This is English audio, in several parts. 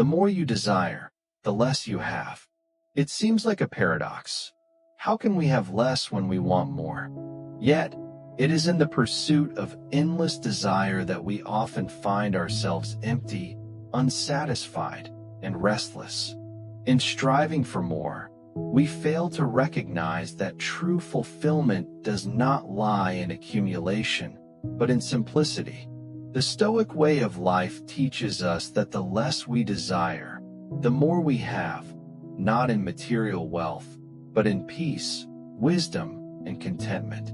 The more you desire, the less you have. It seems like a paradox. How can we have less when we want more? Yet, it is in the pursuit of endless desire that we often find ourselves empty, unsatisfied, and restless. In striving for more, we fail to recognize that true fulfillment does not lie in accumulation, but in simplicity. The Stoic way of life teaches us that the less we desire, the more we have, not in material wealth, but in peace, wisdom, and contentment.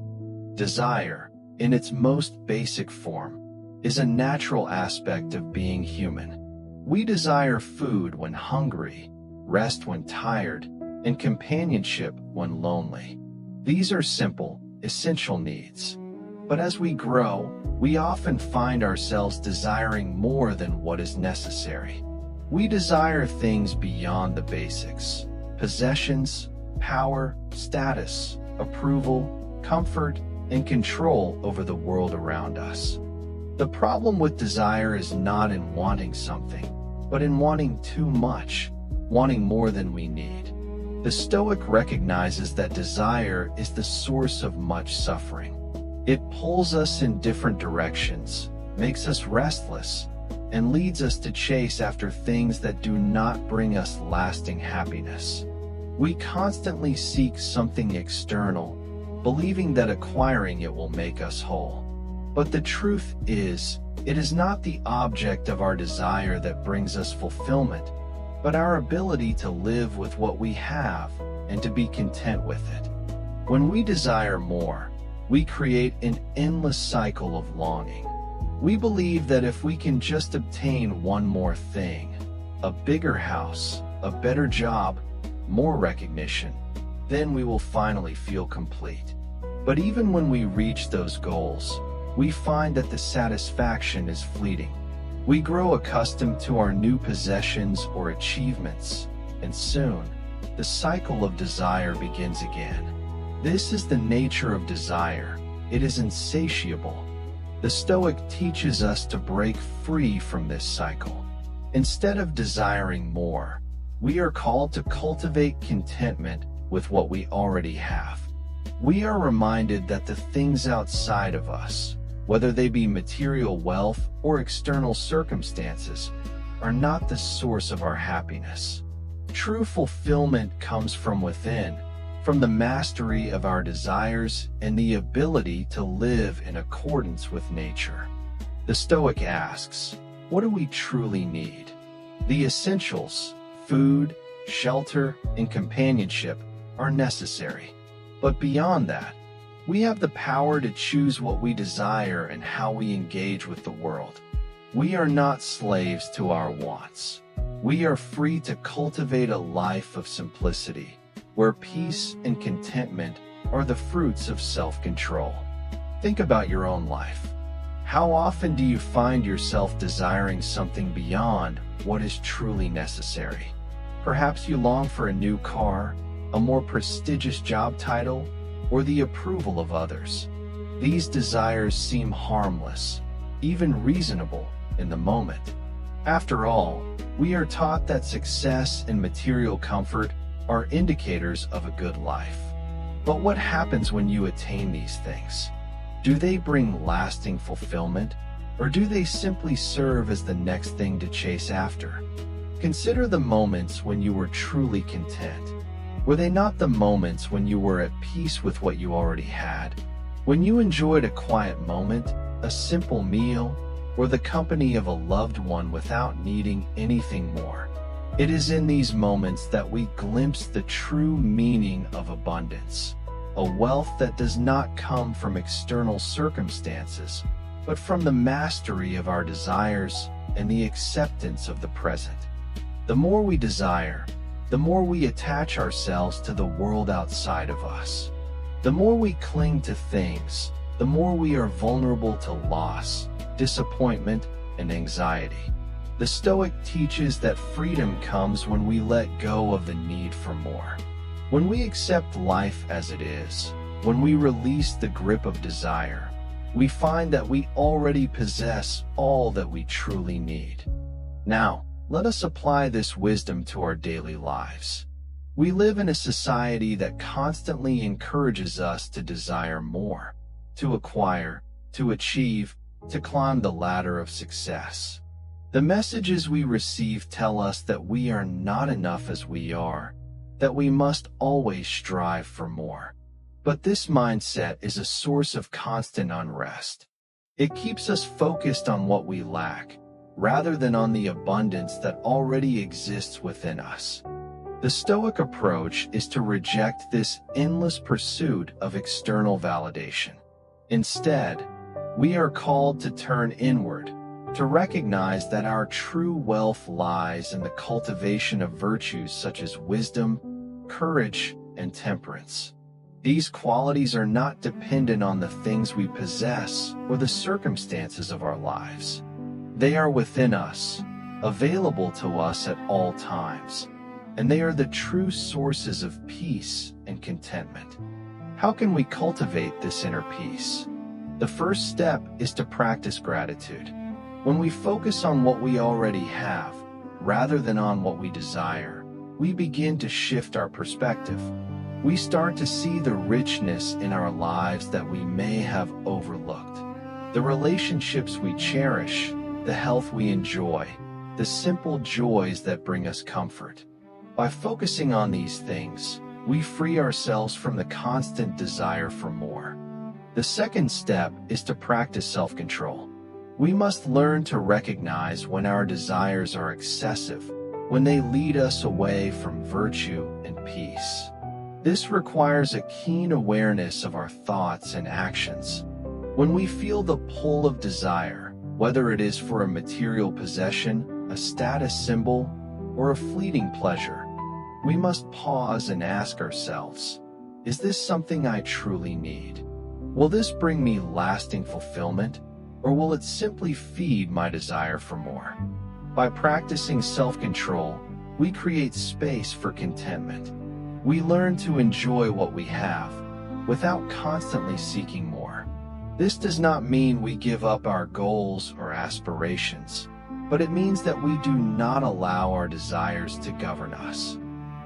Desire, in its most basic form, is a natural aspect of being human. We desire food when hungry, rest when tired, and companionship when lonely. These are simple, essential needs. But as we grow, we often find ourselves desiring more than what is necessary. We desire things beyond the basics: possessions, power, status, approval, comfort, and control over the world around us. The problem with desire is not in wanting something, but in wanting too much, wanting more than we need. The Stoic recognizes that desire is the source of much suffering. It pulls us in different directions, makes us restless, and leads us to chase after things that do not bring us lasting happiness. We constantly seek something external, believing that acquiring it will make us whole. But the truth is, it is not the object of our desire that brings us fulfillment, but our ability to live with what we have and to be content with it. When we desire more, we create an endless cycle of longing. We believe that if we can just obtain one more thing, a bigger house, a better job, more recognition, then we will finally feel complete. But even when we reach those goals, we find that the satisfaction is fleeting. We grow accustomed to our new possessions or achievements, and soon, the cycle of desire begins again. This is the nature of desire. It is insatiable. The Stoic teaches us to break free from this cycle. Instead of desiring more, we are called to cultivate contentment with what we already have. We are reminded that the things outside of us, whether they be material wealth or external circumstances, are not the source of our happiness. True fulfillment comes from within, from the mastery of our desires and the ability to live in accordance with nature. The Stoic asks, what do we truly need? The essentials, food, shelter, and companionship, are necessary. But beyond that, we have the power to choose what we desire and how we engage with the world. We are not slaves to our wants. We are free to cultivate a life of simplicity, where peace and contentment are the fruits of self-control. Think about your own life. How often do you find yourself desiring something beyond what is truly necessary? Perhaps you long for a new car, a more prestigious job title, or the approval of others. These desires seem harmless, even reasonable in the moment. After all, we are taught that success and material comfort are indicators of a good life. But what happens when you attain these things? Do they bring lasting fulfillment, or do they simply serve as the next thing to chase after? Consider the moments when you were truly content. Were they not the moments when you were at peace with what you already had? When you enjoyed a quiet moment, a simple meal, or the company of a loved one without needing anything more? It is in these moments that we glimpse the true meaning of abundance, a wealth that does not come from external circumstances, but from the mastery of our desires and the acceptance of the present. The more we desire, the more we attach ourselves to the world outside of us. The more we cling to things, the more we are vulnerable to loss, disappointment, and anxiety. The Stoic teaches that freedom comes when we let go of the need for more. When we accept life as it is, when we release the grip of desire, we find that we already possess all that we truly need. Now, Let us apply this wisdom to our daily lives. We live in a society that constantly encourages us to desire more, to acquire, to achieve, to climb the ladder of success. The messages we receive tell us that we are not enough as we are, that we must always strive for more. But this mindset is a source of constant unrest. It keeps us focused on what we lack, rather than on the abundance that already exists within us. The Stoic approach is to reject this endless pursuit of external validation. Instead, we are called to turn inward, to recognize that our true wealth lies in the cultivation of virtues such as wisdom, courage, and temperance. These qualities are not dependent on the things we possess or the circumstances of our lives. They are within us, available to us at all times, and they are the true sources of peace and contentment. How can we cultivate this inner peace? The first step is to practice gratitude. When we focus on what we already have, rather than on what we desire, we begin to shift our perspective. We start to see the richness in our lives that we may have overlooked. The relationships we cherish, the health we enjoy, the simple joys that bring us comfort. By focusing on these things, we free ourselves from the constant desire for more. The second step is to practice self-control. We must learn to recognize when our desires are excessive, when they lead us away from virtue and peace. This requires a keen awareness of our thoughts and actions. When we feel the pull of desire, whether it is for a material possession, a status symbol, or a fleeting pleasure, we must pause and ask ourselves, is this something I truly need? Will this bring me lasting fulfillment, or will it simply feed my desire for more? By practicing self-control, we create space for contentment. We learn to enjoy what we have, without constantly seeking more. This does not mean we give up our goals or aspirations, but it means that we do not allow our desires to govern us.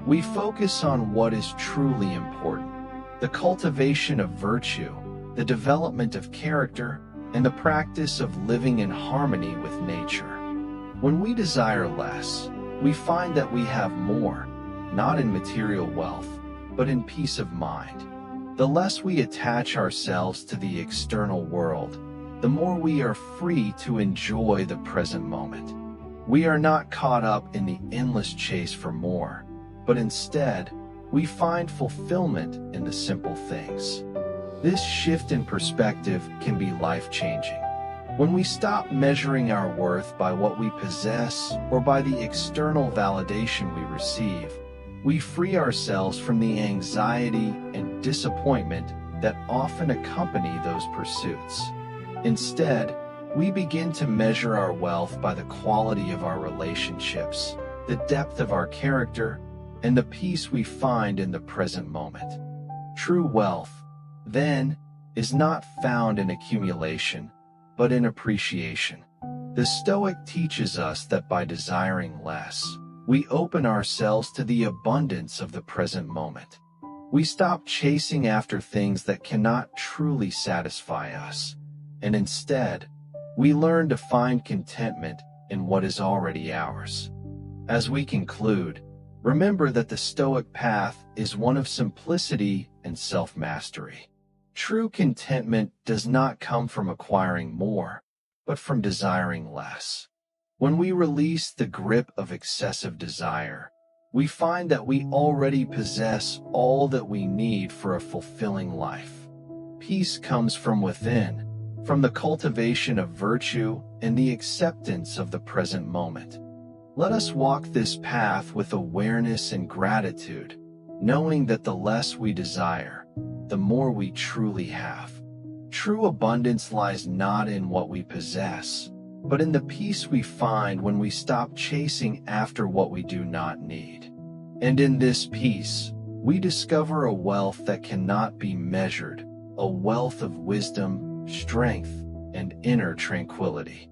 We focus on what is truly important: the cultivation of virtue, the development of character, and the practice of living in harmony with nature. When we desire less, we find that we have more, not in material wealth, but in peace of mind. The less we attach ourselves to the external world, the more we are free to enjoy the present moment. We are not caught up in the endless chase for more, but instead, we find fulfillment in the simple things. This shift in perspective can be life-changing. When we stop measuring our worth by what we possess or by the external validation we receive, we free ourselves from the anxiety and disappointment that often accompany those pursuits. Instead, we begin to measure our wealth by the quality of our relationships, the depth of our character, and the peace we find in the present moment. True wealth, then, is not found in accumulation, but in appreciation. The Stoic teaches us that by desiring less, we open ourselves to the abundance of the present moment. We stop chasing after things that cannot truly satisfy us, and instead, we learn to find contentment in what is already ours. As we conclude, remember that the Stoic path is one of simplicity and self-mastery. True contentment does not come from acquiring more, but from desiring less. When we release the grip of excessive desire, we find that we already possess all that we need for a fulfilling life. Peace comes from within, from the cultivation of virtue and the acceptance of the present moment. Let us walk this path with awareness and gratitude, knowing that the less we desire, the more we truly have. True abundance lies not in what we possess, but in the peace we find when we stop chasing after what we do not need. And in this peace, we discover a wealth that cannot be measured, a wealth of wisdom, strength, and inner tranquility.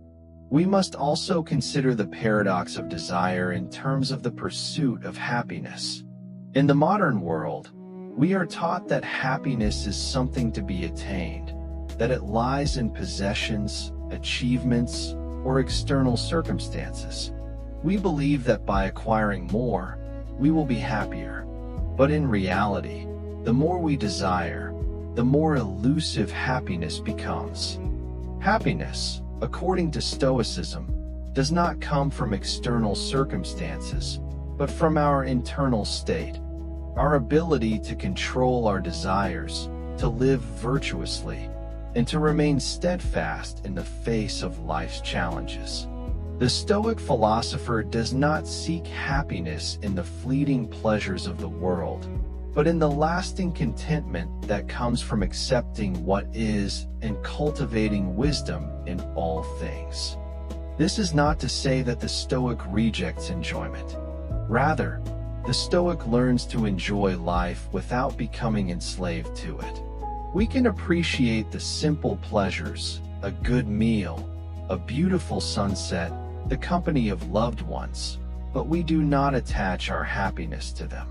We must also consider the paradox of desire in terms of the pursuit of happiness. In the modern world, we are taught that happiness is something to be attained, that it lies in possessions, achievements, or external circumstances. We believe that by acquiring more, we will be happier. But in reality, the more we desire, the more elusive happiness becomes. Happiness, according to Stoicism, does not come from external circumstances, but from our internal state, our ability to control our desires, to live virtuously, and to remain steadfast in the face of life's challenges. The Stoic philosopher does not seek happiness in the fleeting pleasures of the world, but in the lasting contentment that comes from accepting what is and cultivating wisdom in all things. This is not to say that the Stoic rejects enjoyment. Rather, the Stoic learns to enjoy life without becoming enslaved to it. We can appreciate the simple pleasures, a good meal, a beautiful sunset, the company of loved ones, but we do not attach our happiness to them.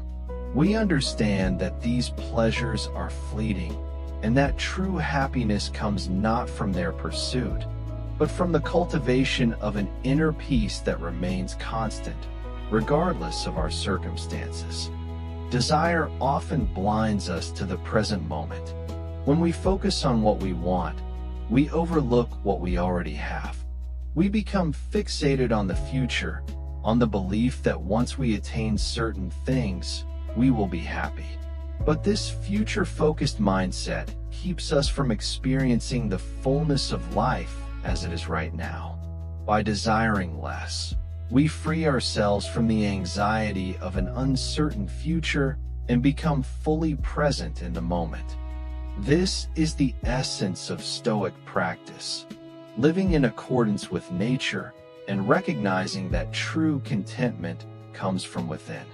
We understand that these pleasures are fleeting, and that true happiness comes not from their pursuit, but from the cultivation of an inner peace that remains constant, regardless of our circumstances. Desire often blinds us to the present moment. When we focus on what we want, we overlook what we already have. We become fixated on the future, on the belief that once we attain certain things, we will be happy. But this future-focused mindset keeps us from experiencing the fullness of life as it is right now. By desiring less, we free ourselves from the anxiety of an uncertain future and become fully present in the moment. This is the essence of Stoic practice, living in accordance with nature and recognizing that true contentment comes from within.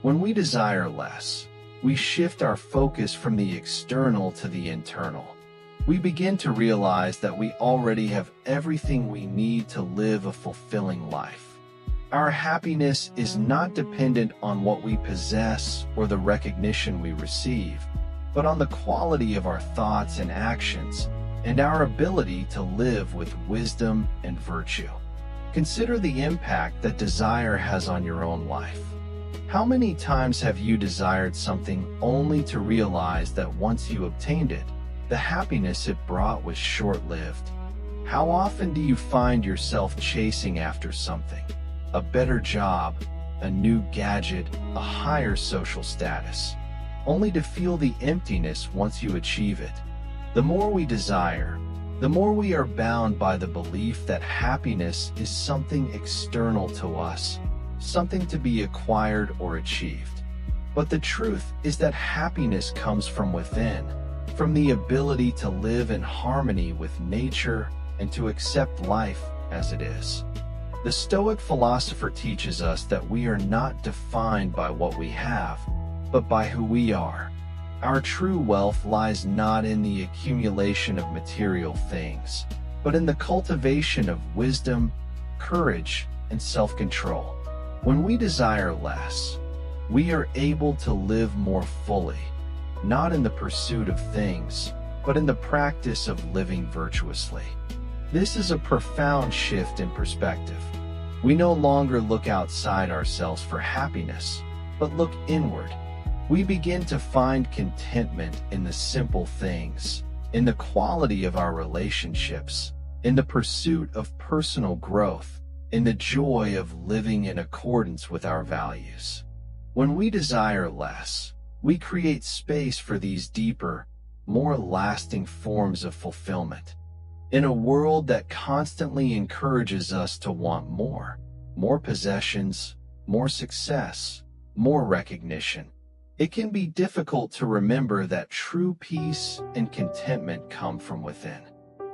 When we desire less, we shift our focus from the external to the internal. We begin to realize that we already have everything we need to live a fulfilling life. Our happiness is not dependent on what we possess or the recognition we receive, but on the quality of our thoughts and actions and our ability to live with wisdom and virtue. Consider the impact that desire has on your own life. How many times have you desired something only to realize that once you obtained it, the happiness it brought was short-lived? How often do you find yourself chasing after something? A better job, a new gadget, a higher social status, only to feel the emptiness once you achieve it. The more we desire, the more we are bound by the belief that happiness is something external to us, something to be acquired or achieved. But the truth is that happiness comes from within, from the ability to live in harmony with nature and to accept life as it is. The Stoic philosopher teaches us that we are not defined by what we have, but by who we are. Our true wealth lies not in the accumulation of material things, but in the cultivation of wisdom, courage, and self-control. When we desire less, we are able to live more fully, not in the pursuit of things, but in the practice of living virtuously. This is a profound shift in perspective. We no longer look outside ourselves for happiness, but look inward. We begin to find contentment in the simple things, in the quality of our relationships, in the pursuit of personal growth, in the joy of living in accordance with our values. When we desire less, we create space for these deeper, more lasting forms of fulfillment. In a world that constantly encourages us to want more possessions, more success, more recognition, it can be difficult to remember that true peace and contentment come from within.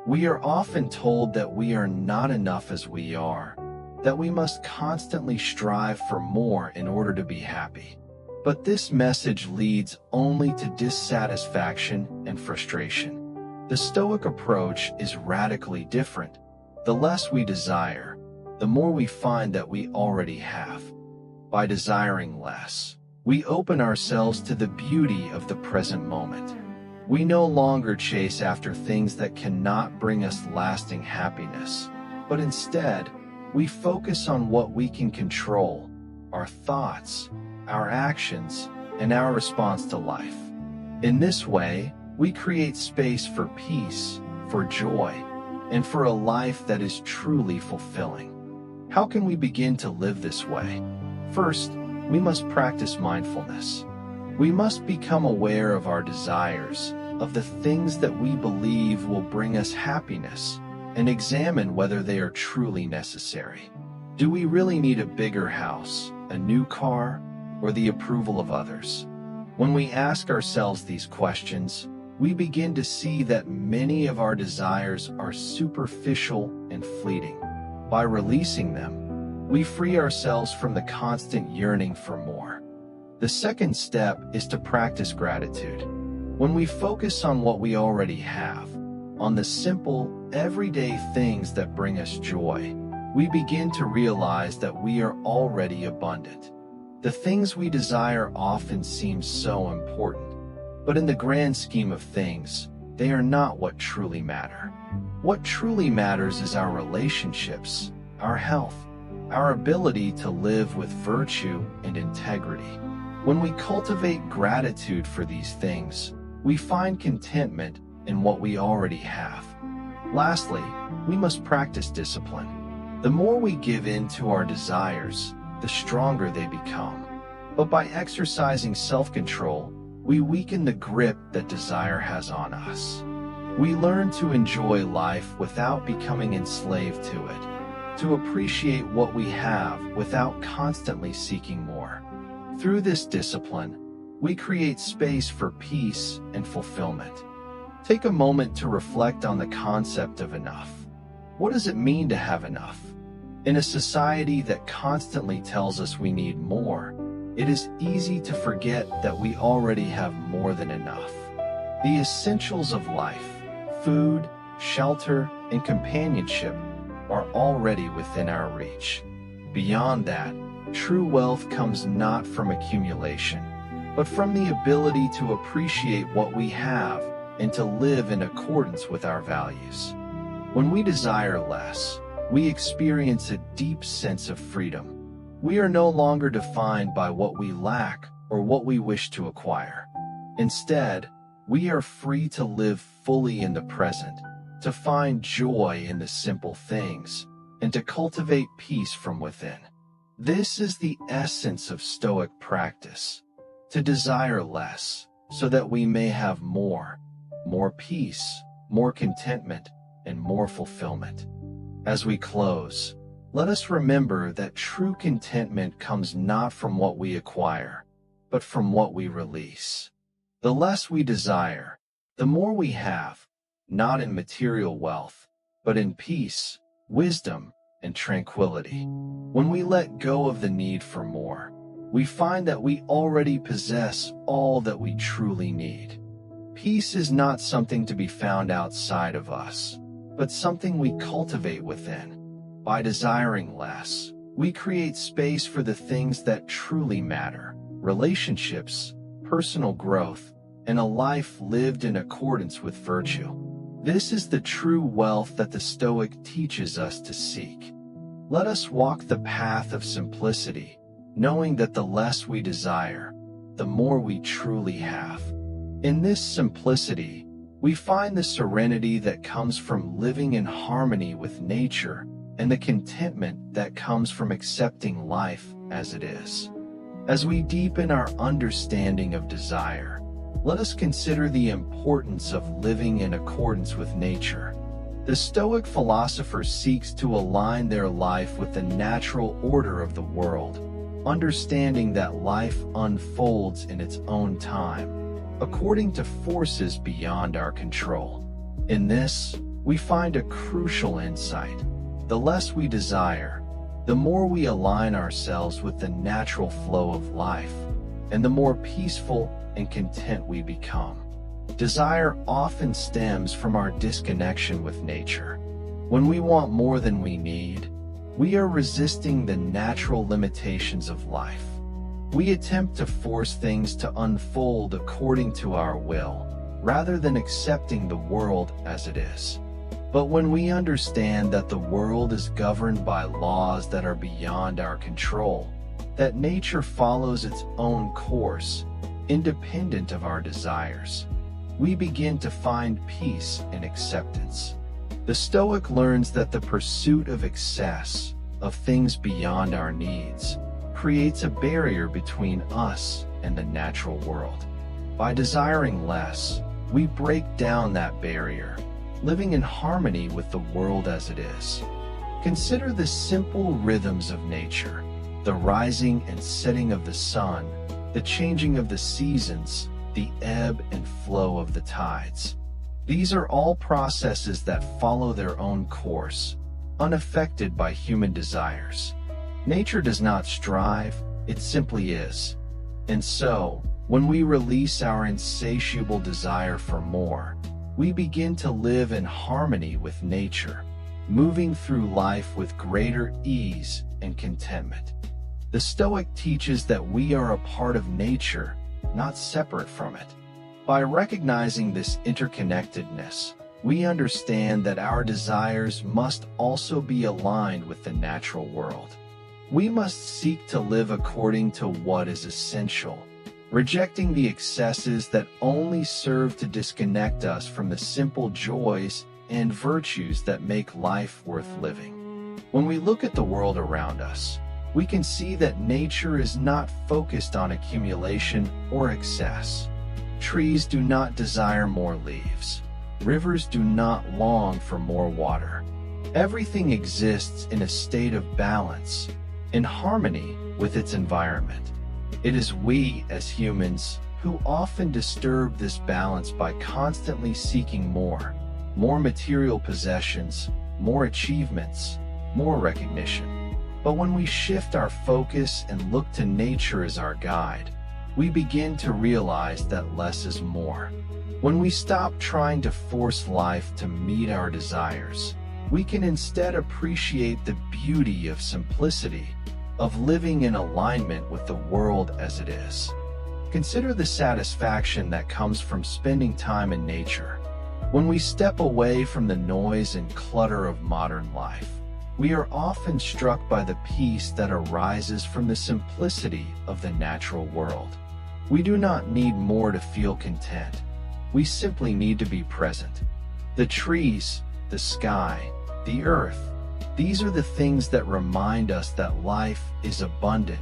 We are often told that we are not enough as we are, that we must constantly strive for more in order to be happy. But this message leads only to dissatisfaction and frustration. The Stoic approach is radically different. The less we desire, the more we find that we already have. By desiring less, we open ourselves to the beauty of the present moment. We no longer chase after things that cannot bring us lasting happiness, but instead, we focus on what we can control: our thoughts, our actions, and our response to life. In this way, we create space for peace, for joy, and for a life that is truly fulfilling. How can we begin to live this way? First, we must practice mindfulness. We must become aware of our desires, of the things that we believe will bring us happiness, and examine whether they are truly necessary. Do we really need a bigger house, a new car, or the approval of others? When we ask ourselves these questions, we begin to see that many of our desires are superficial and fleeting. By releasing them, we free ourselves from the constant yearning for more. The second step is to practice gratitude. When we focus on what we already have, on the simple, everyday things that bring us joy, we begin to realize that we are already abundant. The things we desire often seem so important, but in the grand scheme of things, they are not what truly matter. What truly matters is our relationships, our health, our ability to live with virtue and integrity. When we cultivate gratitude for these things, we find contentment in what we already have. Lastly, we must practice discipline. The more we give in to our desires, the stronger they become. But by exercising self-control, we weaken the grip that desire has on us. We learn to enjoy life without becoming enslaved to it, to appreciate what we have without constantly seeking more. Through this discipline, we create space for peace and fulfillment. Take a moment to reflect on the concept of enough. What does it mean to have enough? In a society that constantly tells us we need more, it is easy to forget that we already have more than enough. The essentials of life, food, shelter, and companionship, are already within our reach. Beyond that, true wealth comes not from accumulation, but from the ability to appreciate what we have and to live in accordance with our values. When we desire less, we experience a deep sense of freedom. We are no longer defined by what we lack or what we wish to acquire. Instead, we are free to live fully in the present, to find joy in the simple things, and to cultivate peace from within. This is the essence of Stoic practice: to desire less so that we may have more peace, more contentment, and more fulfillment. As we close, let us remember that true contentment comes not from what we acquire, but from what we release. The less we desire, the more we have, not in material wealth, but in peace, wisdom, and tranquility. When we let go of the need for more, we find that we already possess all that we truly need. Peace is not something to be found outside of us, but something we cultivate within. By desiring less, we create space for the things that truly matter: relationships, personal growth, and a life lived in accordance with virtue. This is the true wealth that the Stoic teaches us to seek. Let us walk the path of simplicity, knowing that the less we desire, the more we truly have. In this simplicity, we find the serenity that comes from living in harmony with nature and the contentment that comes from accepting life as it is. As we deepen our understanding of desire, let us consider the importance of living in accordance with nature. The Stoic philosopher seeks to align their life with the natural order of the world, understanding that life unfolds in its own time, according to forces beyond our control. In this, we find a crucial insight. The less we desire, the more we align ourselves with the natural flow of life, and the more peaceful and content we become. Desire often stems from our disconnection with nature. When we want more than we need, we are resisting the natural limitations of life. We attempt to force things to unfold according to our will, rather than accepting the world as it is. But when we understand that the world is governed by laws that are beyond our control, that nature follows its own course, independent of our desires, we begin to find peace and acceptance. The Stoic learns that the pursuit of excess, of things beyond our needs, creates a barrier between us and the natural world. By desiring less, we break down that barrier, living in harmony with the world as it is. Consider the simple rhythms of nature, the rising and setting of the sun, the changing of the seasons, the ebb and flow of the tides. These are all processes that follow their own course, unaffected by human desires. Nature does not strive, it simply is. And so, when we release our insatiable desire for more, we begin to live in harmony with nature, moving through life with greater ease and contentment. The Stoic teaches that we are a part of nature, not separate from it. By recognizing this interconnectedness, we understand that our desires must also be aligned with the natural world. We must seek to live according to what is essential, rejecting the excesses that only serve to disconnect us from the simple joys and virtues that make life worth living. When we look at the world around us, we can see that nature is not focused on accumulation or excess. Trees do not desire more leaves. Rivers do not long for more water. Everything exists in a state of balance, in harmony with its environment. It is we, as humans, who often disturb this balance by constantly seeking more material possessions, more achievements, more recognition. But when we shift our focus and look to nature as our guide, we begin to realize that less is more. When we stop trying to force life to meet our desires, we can instead appreciate the beauty of simplicity, of living in alignment with the world as it is. Consider the satisfaction that comes from spending time in nature. When we step away from the noise and clutter of modern life, we are often struck by the peace that arises from the simplicity of the natural world. We do not need more to feel content. We simply need to be present. The trees, the sky, the earth, these are the things that remind us that life is abundant,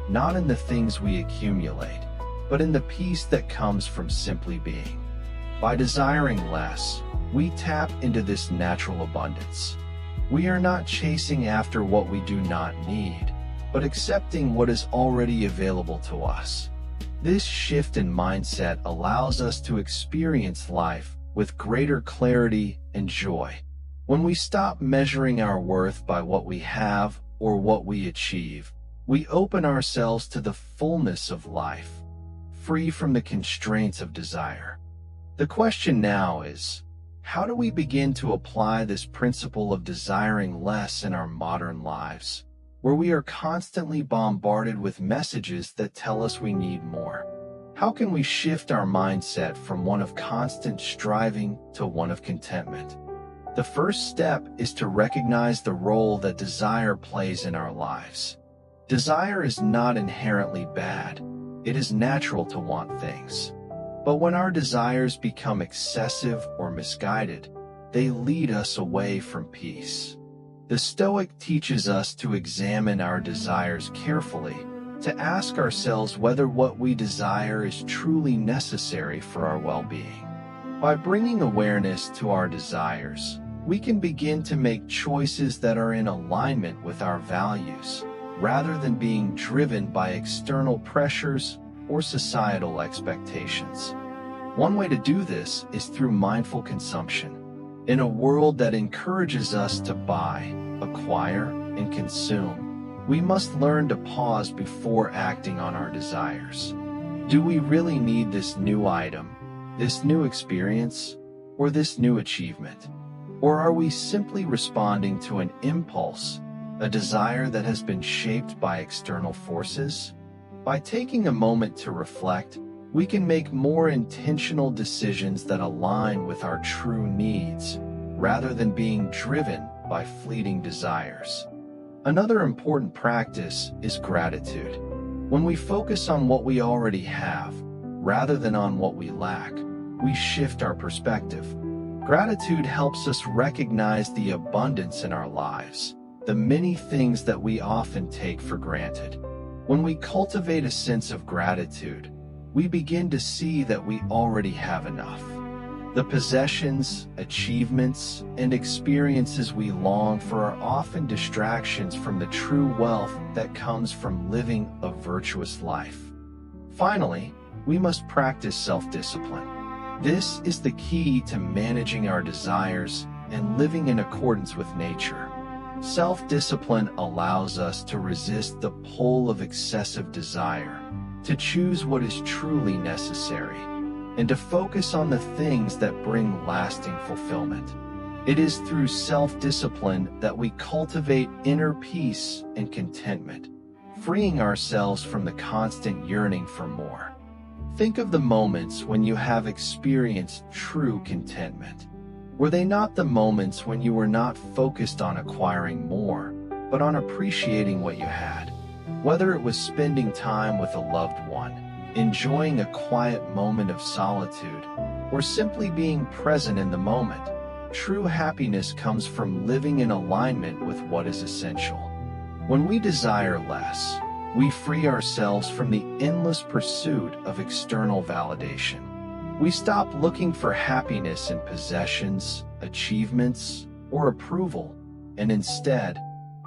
not in the things we accumulate, but in the peace that comes from simply being. By desiring less, we tap into this natural abundance. We are not chasing after what we do not need, but accepting what is already available to us. This shift in mindset allows us to experience life with greater clarity and joy. When we stop measuring our worth by what we have or what we achieve, we open ourselves to the fullness of life, free from the constraints of desire. The question now is, how do we begin to apply this principle of desiring less in our modern lives, where we are constantly bombarded with messages that tell us we need more? How can we shift our mindset from one of constant striving to one of contentment? The first step is to recognize the role that desire plays in our lives. Desire is not inherently bad. It is natural to want things. But when our desires become excessive or misguided, they lead us away from peace. The Stoic teaches us to examine our desires carefully, to ask ourselves whether what we desire is truly necessary for our well-being. By bringing awareness to our desires, we can begin to make choices that are in alignment with our values, rather than being driven by external pressures or societal expectations. One way to do this is through mindful consumption. In a world that encourages us to buy, acquire, and consume, we must learn to pause before acting on our desires. Do we really need this new item, this new experience, or this new achievement? Or are we simply responding to an impulse, a desire that has been shaped by external forces? By taking a moment to reflect, we can make more intentional decisions that align with our true needs, rather than being driven by fleeting desires. Another important practice is gratitude. When we focus on what we already have, rather than on what we lack, we shift our perspective. Gratitude helps us recognize the abundance in our lives, the many things that we often take for granted. When we cultivate a sense of gratitude, we begin to see that we already have enough. The possessions, achievements, and experiences we long for are often distractions from the true wealth that comes from living a virtuous life. Finally, we must practice self-discipline. This is the key to managing our desires and living in accordance with nature. Self-discipline allows us to resist the pull of excessive desire, to choose what is truly necessary, and to focus on the things that bring lasting fulfillment. It is through self-discipline that we cultivate inner peace and contentment, freeing ourselves from the constant yearning for more. Think of the moments when you have experienced true contentment. Were they not the moments when you were not focused on acquiring more, but on appreciating what you had? Whether it was spending time with a loved one, enjoying a quiet moment of solitude, or simply being present in the moment, true happiness comes from living in alignment with what is essential. When we desire less, we free ourselves from the endless pursuit of external validation. We stop looking for happiness in possessions, achievements, or approval, and instead,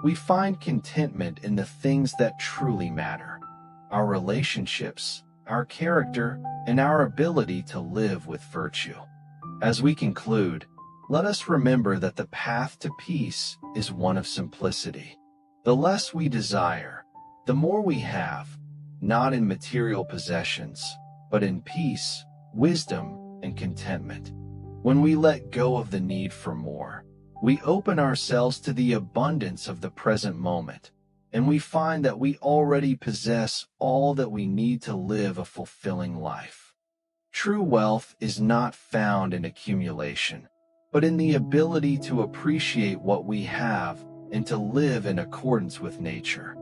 we find contentment in the things that truly matter: our relationships, our character, and our ability to live with virtue. As we conclude, let us remember that the path to peace is one of simplicity. The less we desire, the more we have, not in material possessions, but in peace, wisdom, and contentment. When we let go of the need for more, we open ourselves to the abundance of the present moment, and we find that we already possess all that we need to live a fulfilling life. True wealth is not found in accumulation, but in the ability to appreciate what we have and to live in accordance with nature.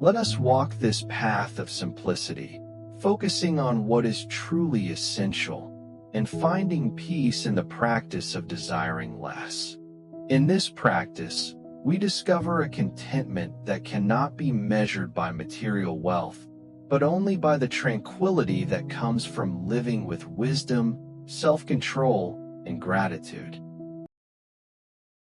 Let us walk this path of simplicity, focusing on what is truly essential and finding peace in the practice of desiring less. In this practice, we discover a contentment that cannot be measured by material wealth, but only by the tranquility that comes from living with wisdom, self-control, and gratitude.